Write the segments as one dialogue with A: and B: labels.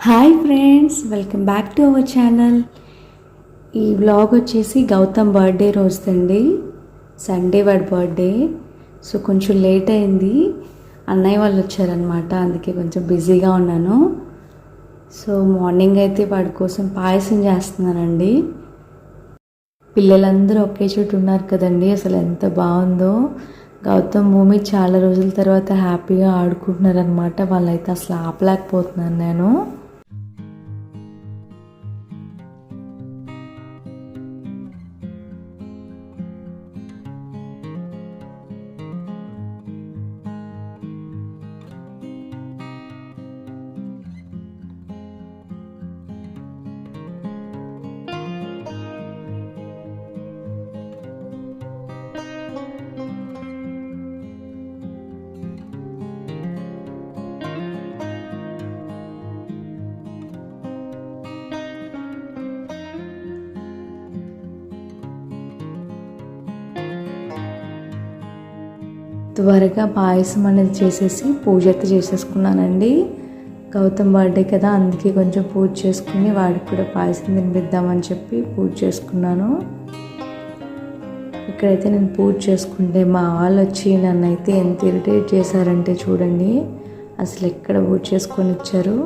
A: Hi friends, welcome back to our channel. ఈ vlog వచ్చేసి Gautam birthday రోజుదండి. Sunday వాడి birthday. So కొంచెం లేట్ అయింది. అన్నయ్య వాళ్ళు వచ్చారనమాట, అందుకే కొంచెం బిజీగా ఉన్నాను. సో మార్నింగ్ అయితే వాడి కోసం పాయసం చేస్తున్నానండి. పిల్లలందరూ ఒకే చోటు ఉన్నారు కదండి, అసలు ఎంత బాగుందో. గౌతమ్ భూమి చాలా రోజుల తర్వాత హ్యాపీగా ఆడుకుంటున్నారనమాట. వాళ్ళైతే అసలు ఆపలేకపోతున్నాను నేను. త్వరగా పాయసం అనేది చేసేసి పూజ అయితే చేసేసుకున్నానండి. గౌతమ్ బర్త్డే కదా, అందుకే కొంచెం పూజ చేసుకుని వాడికి కూడా పాయసం తినిపిద్దామని చెప్పి పూజ చేసుకున్నాను. ఇక్కడైతే నేను పూజ చేసుకుంటే మా వాళ్ళు వచ్చి నన్ను అయితే ఎంత ఇరిటేట్ చేశారంటే చూడండి, అసలు ఎక్కడ పూజ చేసుకొని ఇచ్చారు.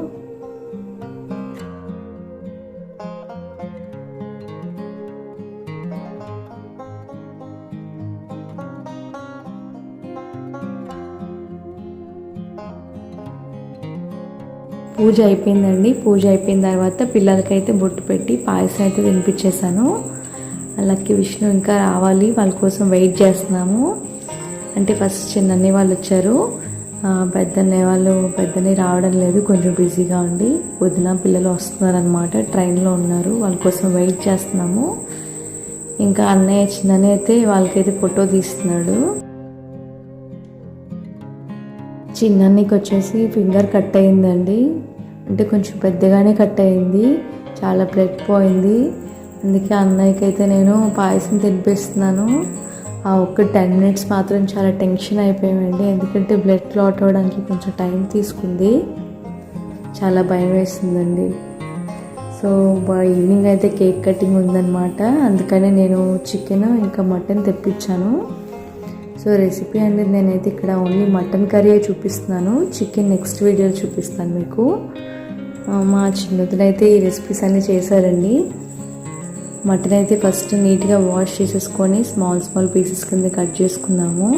A: పూజ అయిపోయిందండి. పూజ అయిపోయిన తర్వాత పిల్లలకైతే బొట్టు పెట్టి పాయసం అయితే తినిపించేశాను. అలాగే విష్ణు ఇంకా రావాలి, వాళ్ళ కోసం వెయిట్ చేస్తున్నాము. అంటే ఫస్ట్ చిన్నన్ని వాళ్ళు వచ్చారు, పెద్దనే రావడం లేదు, కొంచెం బిజీగా ఉండి. వదిన పిల్లలు వస్తున్నారనమాట, ట్రైన్లో ఉన్నారు, వాళ్ళ కోసం వెయిట్ చేస్తున్నాము. ఇంకా అన్నయ్య చిన్ననే అయితే వాళ్ళకైతే ఫోటో తీస్తున్నాడు. చిన్నకి వచ్చేసి ఫింగర్ కట్ అయిందండి, అంటే కొంచెం పెద్దగానే కట్ అయింది, చాలా బ్లడ్ పోయింది. అందుకే అన్నయ్యకి అయితే నేను పాయసం తినిపిస్తున్నాను. ఆ ఒక్క 10 minutes మాత్రం చాలా టెన్షన్ అయిపోయామండి, ఎందుకంటే బ్లడ్ క్లాట్ అవ్వడానికి కొంచెం టైం తీసుకుంది, చాలా భయం వేస్తుందండి. సో ఈవినింగ్ అయితే కేక్ కటింగ్ ఉందన్నమాట, అందుకనే నేను చికెన్ ఇంకా మటన్ తెప్పించాను. సో రెసిపీ అనేది నేనైతే ఇక్కడ ఓన్లీ మటన్ కర్రీ చూపిస్తున్నాను, చికెన్ నెక్స్ట్ వీడియోలో చూపిస్తాను మీకు. మా చిన్నదైతే ఈ రెసిపీస్ అన్నీ చేశారండి. మటన్ అయితే ఫస్ట్ నీట్గా వాష్ చేసేసుకొని స్మాల్ పీసెస్ కింద కట్ చేసుకున్నాము.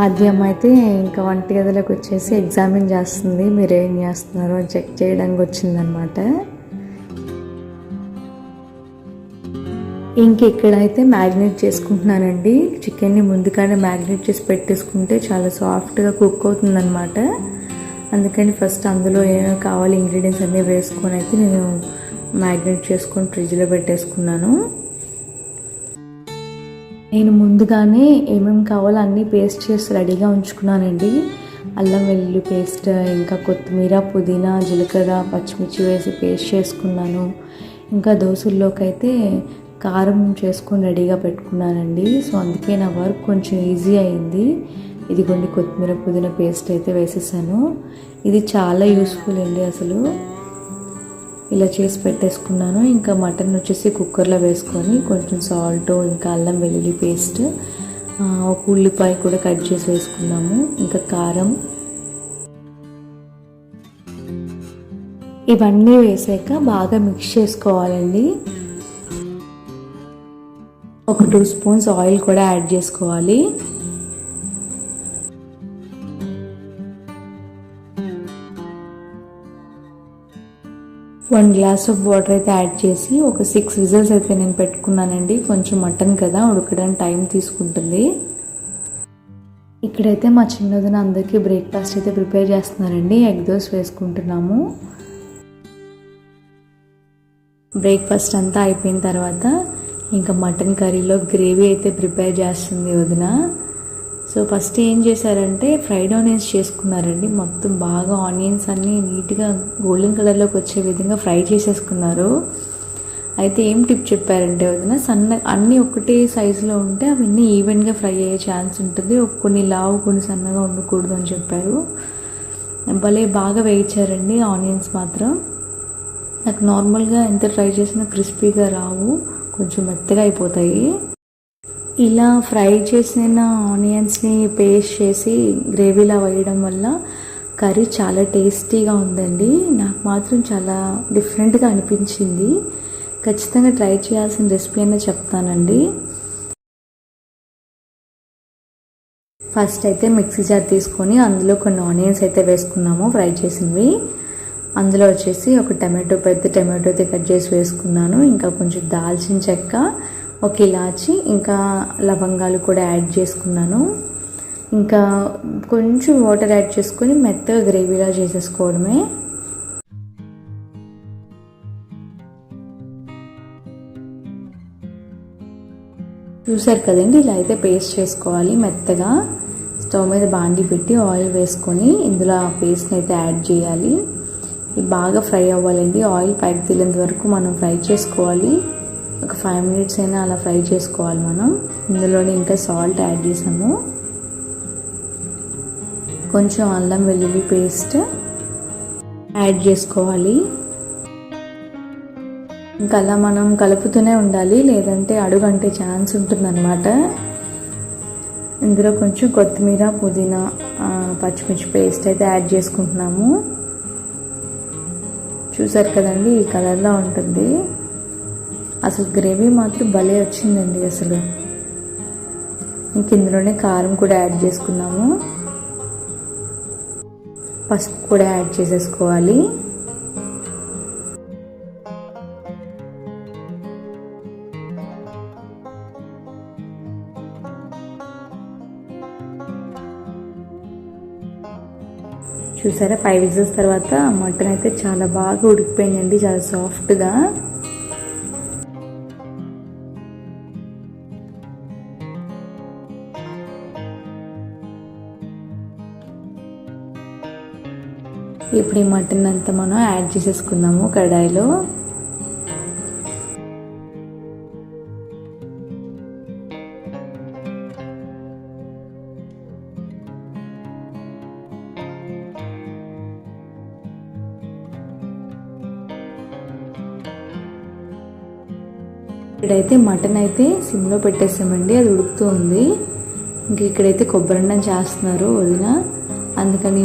A: ఆద్యం అయితే ఇంకా వంటగదిలోకి వచ్చేసి ఎగ్జామిన్ చేస్తుంది, మీరు ఏం చేస్తున్నారు అని చెక్ చేయడానికి వచ్చిందనమాట. ఇంక ఇక్కడైతే మ్యారినేట్ చేసుకుంటున్నానండి. చికెన్ని ముందుగానే మ్యారినేట్ చేసి పెట్టేసుకుంటే చాలా సాఫ్ట్గా కుక్ అవుతుందన్నమాట. అందుకని ఫస్ట్ అందులో ఏమేమి కావాలి ఇంగ్రీడియంట్స్ అన్నీ వేసుకొని అయితే నేను మ్యారినేట్ చేసుకొని ఫ్రిడ్జ్లో పెట్టేసుకున్నాను. నేను ముందుగానే ఏమేమి కావాలో అన్నీ పేస్ట్ చేసి రెడీగా ఉంచుకున్నానండి. అల్లం వెల్లుల్లి పేస్ట్, ఇంకా కొత్తిమీర, పుదీనా, జీలకర్ర, పచ్చిమిర్చి వేసి పేస్ట్ చేసుకున్నాను. ఇంకా దోశల్లోకి అయితే కారం చేసుకొని రెడీగా పెట్టుకున్నానండి. సో అందుకే నా వర్క్ కొంచెం ఈజీ అయింది. ఇదిగోండి కొత్తిమీర, పుదీనా పేస్ట్ అయితే వేసేసాను. ఇది చాలా యూస్ఫుల్ అండి, అసలు ఇలా చేసి పెట్టేసుకున్నాను. ఇంకా మటన్ వచ్చేసి కుక్కర్లో వేసుకొని కొంచెం సాల్ట్, ఇంకా అల్లం వెల్లుల్లి పేస్ట్, ఒక ఉల్లిపాయ కూడా కట్ చేసి వేసుకున్నాము, ఇంకా కారం, ఇవన్నీ వేసాక బాగా మిక్స్ చేసుకోవాలండి. ఒక 2 స్పూన్స్ ఆయిల్ కూడా యాడ్ చేసుకోవాలి. వన్ గ్లాస్ ఆఫ్ వాటర్ అయితే యాడ్ చేసి ఒక 6 విజిల్స్ అయితే నేను పెట్టుకున్నానండి. కొంచెం మటన్ కదా, ఉడకడానికి టైం తీసుకుంటుంది. ఇక్కడైతే మా చిన్నదిన అందరికీ బ్రేక్ఫాస్ట్ అయితే ప్రిపేర్ చేస్తున్నారండి. ఎగ్ దోశ వేసుకుంటున్నాము. బ్రేక్ఫాస్ట్ అంతా అయిపోయిన తర్వాత ఇంకా మటన్ కర్రీలో గ్రేవీ అయితే ప్రిపేర్ చేస్తుంది వదిన. సో ఫస్ట్ ఏం చేశారంటే ఫ్రైడ్ ఆనియన్స్ చేసుకున్నారండి. మొత్తం బాగా ఆనియన్స్ అన్నీ నీట్గా గోల్డెన్ కలర్లోకి వచ్చే విధంగా ఫ్రై చేసేసుకున్నారు. అయితే ఏం టిప్ చెప్పారంటే వదిన, అన్నీ ఒకటే సైజులో ఉంటే అవన్నీ ఈవెన్గా ఫ్రై అయ్యే ఛాన్స్ ఉంటుంది, కొన్ని లావు కొన్ని సన్నగా ఉండకూడదు అని చెప్పారు. భలే బాగా వేయించారండి ఆనియన్స్ మాత్రం. నాకు నార్మల్గా ఎంత ట్రై చేసినా క్రిస్పీగా రావు, కొంచెం మెత్తగా అయిపోతాయి. ఇలా ఫ్రై చేసిన ఆనియన్స్ని పేస్ట్ చేసి గ్రేవీలా వేయడం వల్ల కర్రీ చాలా టేస్టీగా ఉందండి. నాకు మాత్రం చాలా డిఫరెంట్గా అనిపించింది. ఖచ్చితంగా ట్రై చేయాల్సిన రెసిపీ అనే చెప్తానండి. ఫస్ట్ అయితే మిక్సీ జార్ తీసుకొని అందులో కొన్ని ఆనియన్స్ అయితే వేసుకున్నాము ఫ్రై చేసినవి. అందులో వచ్చేసి ఒక పెద్ద టమాటో అయితే కట్ చేసి వేసుకున్నాను. ఇంకా కొంచెం దాల్చిన చెక్క, ఒక ఇలాచి, ఇంకా లవంగాలు కూడా యాడ్ చేసుకున్నాను. ఇంకా కొంచెం వాటర్ యాడ్ చేసుకొని మెత్తగా గ్రేవీలా చేసేసుకోవడమే. చూసారు కదండి, ఇలా అయితే పేస్ట్ చేసుకోవాలి మెత్తగా. స్టవ్ మీద బాండి పెట్టి ఆయిల్ వేసుకొని ఇందులో ఆ పేస్ట్ని అయితే యాడ్ చేయాలి. ఇది బాగా ఫ్రై అవ్వాలండి. ఆయిల్ పైకి తేలేంత వరకు మనం ఫ్రై చేసుకోవాలి. ఒక 5 minutes అయినా అలా ఫ్రై చేసుకోవాలి మనం. ఇందులోనే ఇంకా సాల్ట్ యాడ్ చేసాము, కొంచెం అల్లం వెల్లుల్లి పేస్ట్ యాడ్ చేసుకోవాలి. ఇంకా అలా మనం కలుపుతూనే ఉండాలి, లేదంటే అడుగంటే ఛాన్స్ ఉంటుందన్నమాట. ఇందులో కొంచెం కొత్తిమీర, పుదీనా, పచ్చిమిర్చి పేస్ట్ అయితే యాడ్ చేసుకుంటున్నాము. చూసారు కదండి, ఈ కలర్లో ఉంటుంది. అసలు గ్రేవీ మాత్రం భలే వచ్చిందండి అసలు. ఇంక ఇందులోనే కారం కూడా యాడ్ చేసుకున్నాము, పసుపు కూడా యాడ్ చేసేసుకోవాలి. చూసారా, 5 విజిల్స్ తర్వాత మటన్ అయితే చాలా బాగా ఉడికిపోయిందండి, చాలా సాఫ్ట్గా. ఇప్పుడు ఈ మటన్ అంతా మనం యాడ్ చేసేసుకుందాము కడాయిలో. ఇక్కడైతే మటన్ అయితే సిమ్లో పెట్టేసామండి, అది ఉడుకుతూ ఉంది. ఇంక ఇక్కడైతే కొబ్బరన్నం చేస్తున్నారు వదిన. అందుకని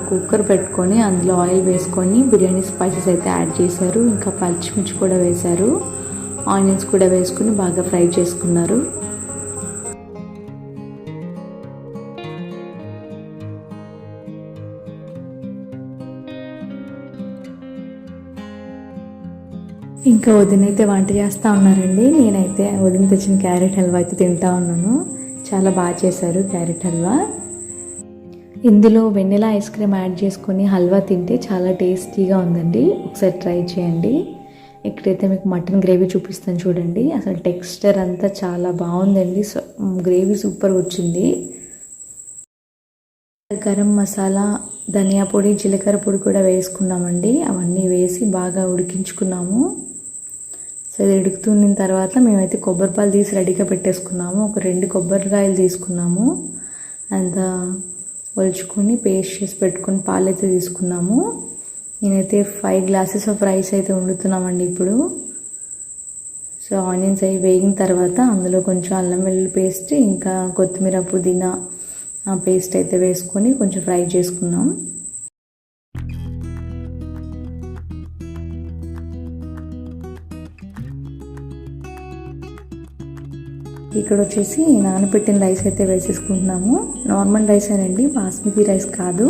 A: కుక్కర్ పెట్టుకొని అందులో ఆయిల్ వేసుకొని బిర్యానీ స్పైసెస్ అయితే యాడ్ చేశారు. ఇంకా పచ్చిమిర్చి కూడా వేశారు, ఆనియన్స్ కూడా వేసుకొని బాగా ఫ్రై చేసుకున్నారు. ఇంకా వదిన అయితే వంట చేస్తూ ఉన్నారండి. నేనైతే వదిన తెచ్చిన క్యారెట్ హల్వా అయితే తింటా ఉన్నాను. చాలా బాగా చేశారు క్యారెట్ హల్వా. ఇందులో వెన్నెలా ఐస్ క్రీమ్ యాడ్ చేసుకొని హల్వా తింటే చాలా టేస్టీగా ఉందండి, ఒకసారి ట్రై చేయండి. ఇక్కడైతే మీకు మటన్ గ్రేవీ చూపిస్తాను చూడండి. అసలు టెక్స్చర్ అంతా చాలా బాగుందండి, గ్రేవీ సూపర్ వచ్చింది. గరం మసాలా, ధనియా పొడి, జీలకర్ర పొడి కూడా వేసుకున్నామండి. అవన్నీ వేసి బాగా ఉడికించుకున్నాము. సో ఇది ఉడుకుతున్న తర్వాత మేమైతే కొబ్బరిపాలు తీసి రెడీగా పెట్టేసుకున్నాము. ఒక 2 కొబ్బరికాయలు తీసుకున్నాము, అంతా ఒలుచుకొని పేస్ట్ చేసి పెట్టుకొని పాలు అయితే తీసుకున్నాము. నేనైతే 5 glasses ఆఫ్ రైస్ అయితే వండుతున్నామండి ఇప్పుడు. సో ఆనియన్స్ అవి వేగిన తర్వాత అందులో కొంచెం అల్లం వెల్లుల్లి పేస్ట్, ఇంకా కొత్తిమీర, పుదీనా పేస్ట్ అయితే వేసుకొని కొంచెం ఫ్రై చేసుకున్నాం. ఇక్కడ వచ్చేసి నానబెట్టిన రైస్ అయితే వేసేసుకుంటున్నాము. నార్మల్ రైస్ అనండి, బాస్మతి రైస్ కాదు,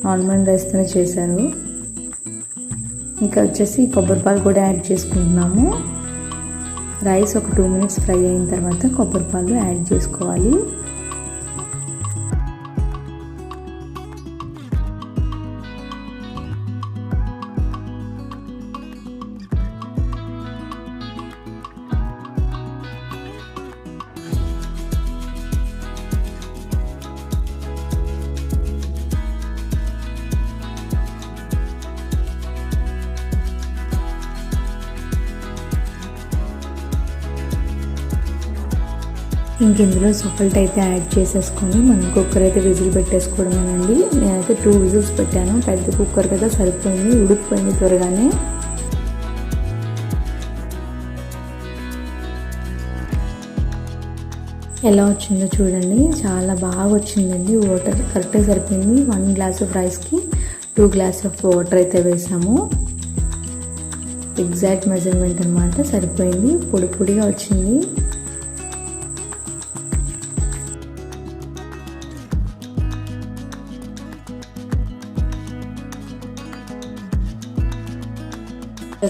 A: నార్మల్ రైస్తోనే చేశారు. ఇంకా వచ్చేసి కొబ్బరిపాలు కూడా యాడ్ చేసుకుంటున్నాము. రైస్ ఒక 2 minutes ఫ్రై అయిన తర్వాత కొబ్బరిపాలు యాడ్ చేసుకోవాలి. ఇంక ఇందులో సాల్ట్ అయితే యాడ్ చేసేసుకొని మనం కుక్కర్ అయితే విజిల్ పెట్టేసుకోవడమేనండి. నేనైతే 2 విజిల్స్ పెట్టాను, పెద్ద కుక్కర్ కదా సరిపోయింది, ఉడికిపోయింది త్వరగానే. ఎలా వచ్చిందో చూడండి, చాలా బాగా వచ్చిందండి. వాటర్ కరెక్ట్గా సరిపోయింది. 1 గ్లాస్ ఆఫ్ రైస్కి 2 గ్లాస్ ఆఫ్ వాటర్ అయితే వేసాము. ఎగ్జాక్ట్ మెజర్మెంట్ అనమాట, సరిపోయింది. పొడి పొడిగా వచ్చింది.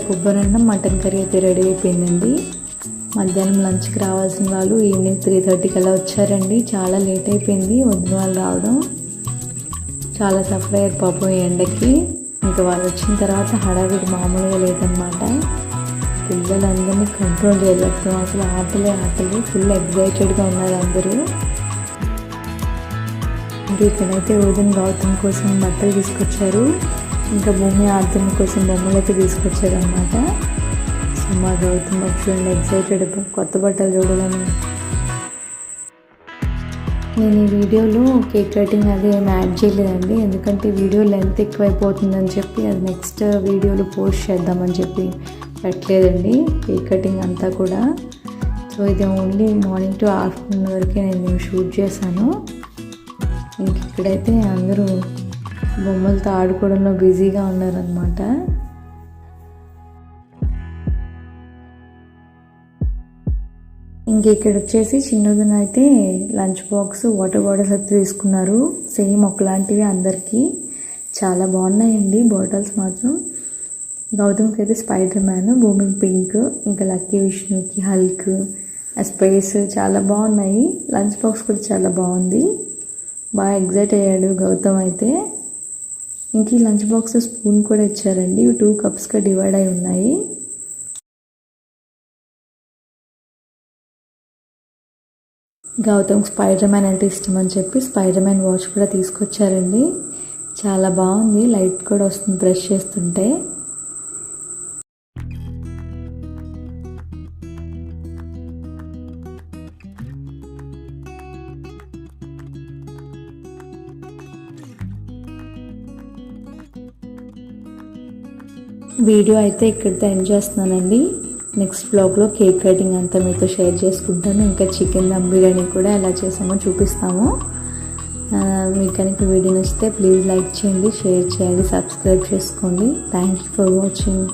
A: కొబ్బరి అన్నం మటన్ కర్రీ అయితే రెడీ అయిపోయిందండి. మధ్యాహ్నం లంచ్కి రావాల్సిన వాళ్ళు ఈవినింగ్ 3:30 కల్లా వచ్చారండి. చాలా లేట్ అయిపోయింది వదిన వాళ్ళు రావడం. చాలా సఫర్ అయ్యారు పాపం ఈ ఎండకి. ఇంకా వాళ్ళు వచ్చిన తర్వాత హడావిడి మామూలుగా లేదనమాట. పిల్లలందరినీ కంట్రోల్ చేయలేకపోయాం. అసలు ఆటలు ఫుల్ ఎగ్జైటెడ్గా ఉన్నారు అందరూ. ఇంకా ఇక్కడైతే వదిన గౌతమ్ కోసం బట్టలు తీసుకొచ్చారు. ఇంకా భూమి ఆర్తమ్మ కోసం బొమ్మలు అయితే తీసుకొచ్చారు అనమాట. సో మా గౌతమ్ చూడండి ఎగ్జైటెడ్, కొత్త బట్టలు చూడాలని. నేను ఈ వీడియోలో కేక్ కటింగ్ అది ఏమి యాడ్ చేయలేదండి, ఎందుకంటే వీడియో లెంత్ ఎక్కువైపోతుందని చెప్పి అది నెక్స్ట్ వీడియోలో పోస్ట్ చేద్దామని చెప్పి పెట్టలేదండి కేక్ కటింగ్ అంతా కూడా. సో ఇది ఓన్లీ మార్నింగ్ టు ఆఫ్టర్నూన్ వరకే నేను షూట్ చేశాను. ఇంక ఇక్కడైతే అందరూ బొమ్మలతో ఆడుకోవడంలో బిజీగా ఉన్నారనమాట. ఇంక ఇక్కడ వచ్చేసి చిన్నదిన అయితే లంచ్ బాక్స్ వాటర్ బాటిల్స్ అయితే తీసుకున్నారు. సేమ్ ఒకలాంటివి అందరికీ. చాలా బాగున్నాయండి బాటిల్స్ మాత్రం. గౌతమ్కి అయితే స్పైడర్ మ్యాన్, భూమికి పింక్, ఇంకా లక్కీ విష్ణుకి హల్క్, స్పేస్ చాలా బాగున్నాయి. లంచ్ బాక్స్ కూడా చాలా బాగుంది. బాగా ఎగ్జైట్ అయ్యాడు గౌతమ్ అయితే. ఇంక ఈ లంచ్ బాక్స్ స్పూన్ కూడా ఇచ్చారండి. 2 కప్స్గా డివైడ్ అయి ఉన్నాయి. గౌతమ్ స్పైడర్ మ్యాన్ అంటే ఇష్టం అని చెప్పి స్పైడర్ మ్యాన్ వాచ్ కూడా తీసుకొచ్చారండి. చాలా బాగుంది, లైట్ కూడా వస్తుంది బ్రష్ చేస్తుంటే. వీడియో అయితే ఇక్కడితో ఎండ్ చేస్తున్నానండి. నెక్స్ట్ బ్లాగ్లో కేక్ కటింగ్ అంతా మీతో షేర్ చేసుకుంటాను. ఇంకా చికెన్ దమ్ బిర్యానీ కూడా ఎలా చేసామో చూపిస్తాము. మీకు కనుక వీడియో నచ్చితే ప్లీజ్ లైక్ చేయండి, షేర్ చేయండి, సబ్స్క్రైబ్ చేసుకోండి. Thank you for watching.